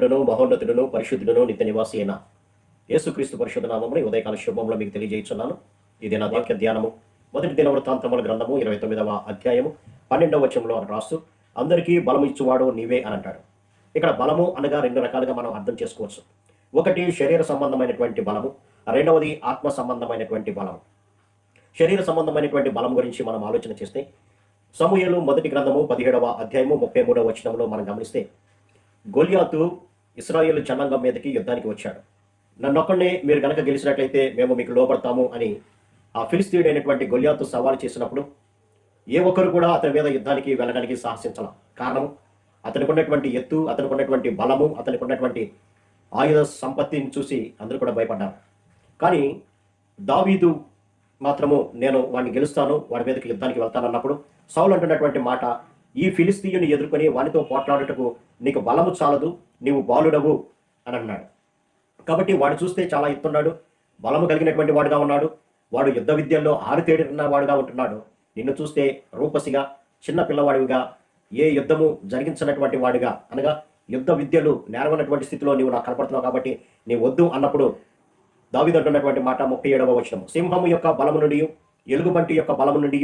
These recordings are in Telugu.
మహోన్నతుడును మహోన్నతుడును పరిశుద్ధుడును నిత్య నివాసి అయిన యేసుక్రీస్తు పరిశుద్ధ నామమును ఈ ఉదయకాల శుభంలో మీకు తెలియజేస్తున్నాను. ఇది నా వాక్య ధ్యానము. మొదటి దిన వృత్తాంతముల గ్రంథము 29వ అధ్యాయము 12వ వచనంలో రాస్తూ అందరికీ బలము ఇచ్చువాడు నీవే అని అంటాడు. ఇక్కడ బలము అనగా రెండు రకాలుగా మనం అర్థం చేసుకోవచ్చు. ఒకటి శరీర సంబంధమైనటువంటి బలము, రెండవది ఆత్మ సంబంధమైనటువంటి బలము. శరీర సంబంధమైనటువంటి బలం గురించి మనం ఆలోచన చేస్తే సమూయేలు మొదటి గ్రంథము 17వ అధ్యాయము 33వ వచనంలో మనం గమనిస్తే గొల్యాతు ఇశ్రాయేలు జనాంగం మీదకి యుద్ధానికి వచ్చాడు. నన్నొక్కడే మీరు గనక గెలిచినట్లయితే మేము మీకు లోపడతాము అని ఆ ఫిలిస్తీయుడైనటువంటి గొల్యాతు సవాలు చేసినప్పుడు ఏ ఒక్కరు కూడా అతని మీద యుద్ధానికి వెళ్ళడానికి సాహసించాల. కారణం అతనికి ఉన్నటువంటి ఎత్తు, అతనికి ఉన్నటువంటి బలము, అతనికి ఉన్నటువంటి ఆయుధ సంపత్తిని చూసి అందరూ కూడా భయపడ్డారు. కానీ దావీదు మాత్రము నేను వాడిని గెలుస్తాను, వాడి మీదకి యుద్ధానికి వెళ్తాను అన్నప్పుడు సౌలు అంటున్నటువంటి మాట, ఈ ఫిలిస్తీయుని ఎదుర్కొని వానితో పోట్లాడుటకు నీకు బలము చాలదు, నీవు బాలుడవు అని అన్నాడు. కాబట్టి వాడు చూస్తే చాలా ఎత్తున్నాడు, బలము కలిగినటువంటి వాడుగా ఉన్నాడు, వాడు యుద్ధ విద్యల్లో ఆరితేడిన వాడుగా ఉంటున్నాడు. నిన్ను చూస్తే రూపసిగా చిన్న పిల్లవాడివిగా, ఏ యుద్ధము జరిగించినటువంటి వాడిగా, అనగా యుద్ధ విద్యలు నేర్వనటువంటి స్థితిలో నీవు నాకు కనపడుతున్నావు, కాబట్టి నీ వద్దు అన్నప్పుడు దావీదు అంటున్నటువంటి మాట 37వ వచనం, సింహము యొక్క బలము నుండి, ఎలుగుబంటి యొక్క బలము నుండి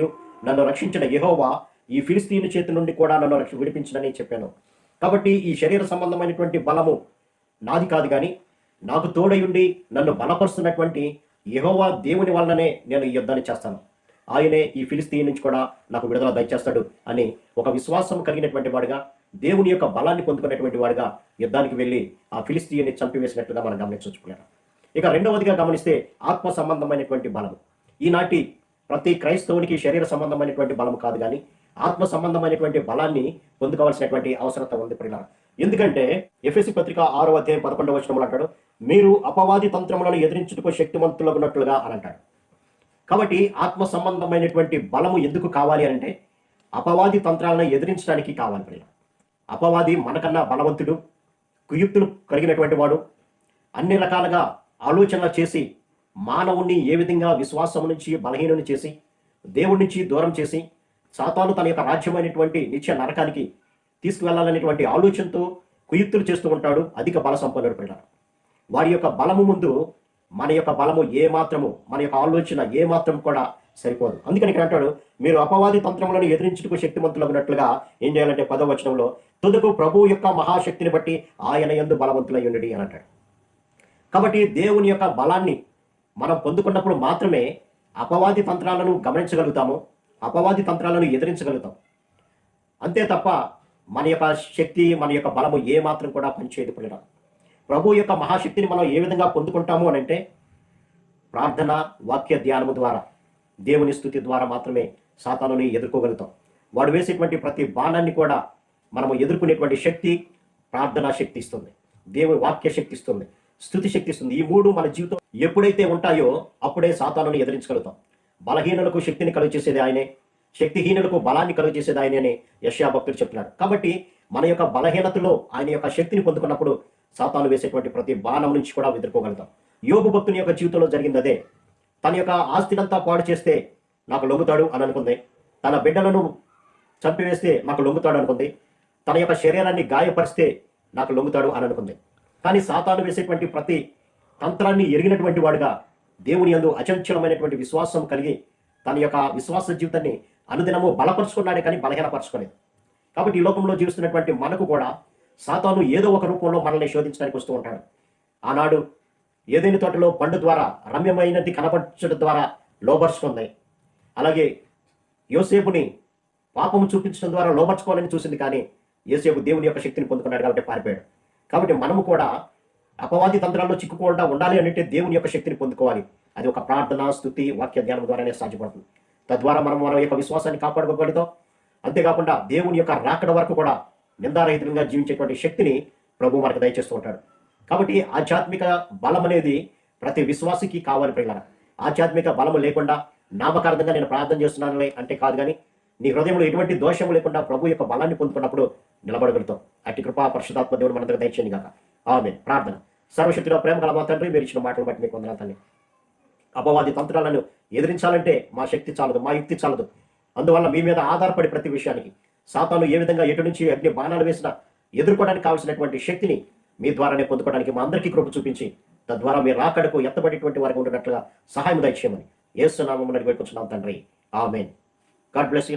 నన్ను రక్షించిన యెహోవా ఈ ఫిలిస్తీయుని చేతి నుండి కూడా నన్ను విడిపించనని చెప్పాను. కాబట్టి ఈ శరీర సంబంధమైనటువంటి బలము నాది కాదు, కానీ నాకు తోడయుండి నన్ను బలపరుస్తున్నటువంటి యెహోవా దేవుని వల్లనే నేను ఈ యుద్ధాన్ని చేస్తాను. ఆయనే ఈ ఫిలిస్తీన్ నుంచి కూడా నాకు విడుదల దయచేస్తాడు అని ఒక విశ్వాసం కలిగినటువంటి వాడుగా, దేవుని యొక్క బలాన్ని పొందుకునేటువంటి వాడుగా యుద్ధానికి వెళ్ళి ఆ ఫిలిస్తీయుని చంపివేసినట్లుగా మనం గమనించుకున్నాం. ఇక రెండవదిగా గమనిస్తే ఆత్మ సంబంధమైనటువంటి బలము. ఈనాటి ప్రతి క్రైస్తవునికి శరీర సంబంధమైనటువంటి బలము కాదు, కానీ ఆత్మ సంబంధమైనటువంటి బలాన్ని పొందుకోవాల్సినటువంటి అవసరత ఉంది ప్రియులారా. ఎందుకంటే ఎఫెసీ పత్రిక 6వ అధ్యాయం 11వ వచనంలో అంటాడు, మీరు అపవాది తంత్రములను ఎదిరించుటకు శక్తిమంతులగునట్లుగా అని అంటాడు. కాబట్టి ఆత్మ సంబంధమైనటువంటి బలము ఎందుకు కావాలి అంటే అపవాది తంత్రాలను ఎదిరించడానికి కావాలి ప్రియులారా. అపవాది మనకన్నా బలవంతుడు, కుయుక్తులు కలిగినటువంటి వాడు, అన్ని రకాలుగా ఆలోచనలు చేసి మానవుణ్ణి ఏ విధంగా విశ్వాసం నుంచి బలహీనుని చేసి దేవుడి నుంచి దూరం చేసి సాతాను తన యొక్క రాజ్యమైనటువంటి నిత్య నరకానికి తీసుకువెళ్లాలనేటువంటి ఆలోచనతో కుయుక్తులు చేస్తూ ఉంటాడు. అధిక బల సంపన్నుడు ప్రియులారా. వారి యొక్క బలము ముందు మన యొక్క బలము ఏ మాత్రము, మన యొక్క ఆలోచన ఏ మాత్రం కూడా సరిపోదు. అందుకని ఇక్కడ అంటాడు, మీరు అపవాది తంత్రములను ఎదిరించుటకు శక్తిమంతులగునట్లుగా ఏం చేయాలంటే 10వ వచనంలో, తుదకు ప్రభు యొక్క మహాశక్తిని బట్టి ఆయన యందు బలవంతులై ఉండుడి అని అంటాడు. కాబట్టి దేవుని యొక్క బలాన్ని మనం పొందుకున్నప్పుడు మాత్రమే అపవాది తంత్రాలను గమనించగలుగుతాము, అపవాది తంత్రాలను ఎదిరించగలుగుతాం. అంతే తప్ప మన యొక్క శక్తి, మన యొక్క బలము ఏ మాత్రం కూడా పనిచేయదు ప్రియులారా. ప్రభు యొక్క మహాశక్తిని మనం ఏ విధంగా పొందుకుంటాము అని అంటే ప్రార్థన, వాక్య ధ్యానము ద్వారా, దేవుని స్తుతి ద్వారా మాత్రమే సాతానుని ఎదుర్కోగలుగుతాం. వాడు వేసేటువంటి ప్రతి బాణాన్ని కూడా మనము ఎదుర్కొనేటువంటి శక్తి ప్రార్థనా శక్తి ఇస్తుంది, దేవుని వాక్య శక్తి ఇస్తుంది, స్తుతి శక్తి ఇస్తుంది. ఈ మూడు మన జీవితం ఎప్పుడైతే ఉంటాయో అప్పుడే సాతానుని ఎదిరించగలుగుతాం. బలహీనులకు శక్తిని కలుగ చేసేది ఆయనే, శక్తిహీనులకు బలాన్ని కలుగ చేసేది ఆయనే అని యెషయా భక్తుడు చెప్తున్నాడు. కాబట్టి మన యొక్క బలహీనతలో ఆయన యొక్క శక్తిని పొందుకున్నప్పుడు సాతాను వేసేటువంటి ప్రతి బాణం నుంచి కూడా ఎదుర్కోగలుగుతాం. యోబు భక్తుని యొక్క జీవితంలో జరిగింది అదే. తన యొక్క ఆస్తినంతా పాడు చేస్తే నాకు లొంగుతాడు అని అనుకుంది, తన బిడ్డలను చంపివేస్తే నాకు లొంగుతాడు అనుకుంది, తన యొక్క శరీరాన్ని గాయపరిస్తే నాకు లొంగుతాడు అని అనుకుంది. కానీ సాతాను వేసేటువంటి ప్రతి తంత్రాన్ని ఎరిగినటువంటి వాడుగా దేవుని యందు అచంచలమైనటువంటి విశ్వాసం కలిగి తన యొక్క విశ్వాస జీవితాన్ని అనుదినము బలపరుచుకున్నాడే కానీ బలహీనపరచుకోలేదు. కాబట్టి ఈ లోకంలో జీవిస్తున్నటువంటి మనకు కూడా సాతాను ఏదో ఒక రూపంలో మనల్ని శోధించడానికి వస్తూ ఉంటాడు. ఆనాడు ఏదైనా తోటలో పండు ద్వారా రమ్యమైనది కనపరచడం ద్వారా లోపరుచుకుంది. అలాగే యోసేపుని పాపము చూపించడం ద్వారా లోపరుచుకోవాలని చూసింది, కానీ యోసేపు దేవుని యొక్క శక్తిని పొందుకున్నాడు కాబట్టి పారిపోయాడు. కాబట్టి మనము కూడా అపవాది తంత్రాల్లో చిక్కుకోకుండా ఉండాలి అంటే దేవుని యొక్క శక్తిని పొందుకోవాలి. అది ఒక ప్రార్థన, స్తుతి, వాక్య ధ్యానం ద్వారానే సాధ్యపడుతుంది. తద్వారా మనం మన యొక్క విశ్వాసాన్ని కాపాడుకోగలుగుతాం. అంతేకాకుండా దేవుని యొక్క రాకడ వరకు కూడా నిందారహితంగా జీవించేటువంటి శక్తిని ప్రభు మనకు దయచేస్తూ ఉంటాడు. కాబట్టి ఆధ్యాత్మిక బలం అనేది ప్రతి విశ్వాసికి కావాలి ప్రియులారా. ఆధ్యాత్మిక బలము లేకుండా నామకార్థంగా నేను ప్రార్థన చేస్తున్నాను అంటే కాదు, కానీ నీ హృదయంలో ఎటువంటి దోషము లేకుండా ప్రభు యొక్క బలాన్ని పొందుకున్నప్పుడు నిలబడగలుగుతాం. అట్టి కృపా పరిశుద్ధాత్మ దేవుడు మనందరికీ దయచేయండి గాక. ఆమేన్. ప్రార్థన. సర్వశక్తిలో ప్రేమ గల మా తండ్రి, మీరు ఇచ్చిన మాటలు బట్టి మీకు వందనాలు తండ్రి. అపవాది తంత్రాలను ఎదిరించాలంటే మా శక్తి చాలదు, మా యుక్తి చాలదు. అందువల్ల మీ మీద ఆధారపడి ప్రతి విషయానికి సాతాను ఏ విధంగా ఎటు నుంచి అగ్ని బాణాలు వేసినా ఎదుర్కోవడానికి కావాల్సినటువంటి శక్తిని మీ ద్వారానే పొందుకోవడానికి మా అందరికీ కృప చూపించి తద్వారా మీ రాకడకు ఎత్తబడేటువంటి వారికి ఉండినట్లుగా సహాయం దయచేయమని యేసు నామమున వేడుకొంచున్నాం తండ్రి. ఆమేన్. God bless you.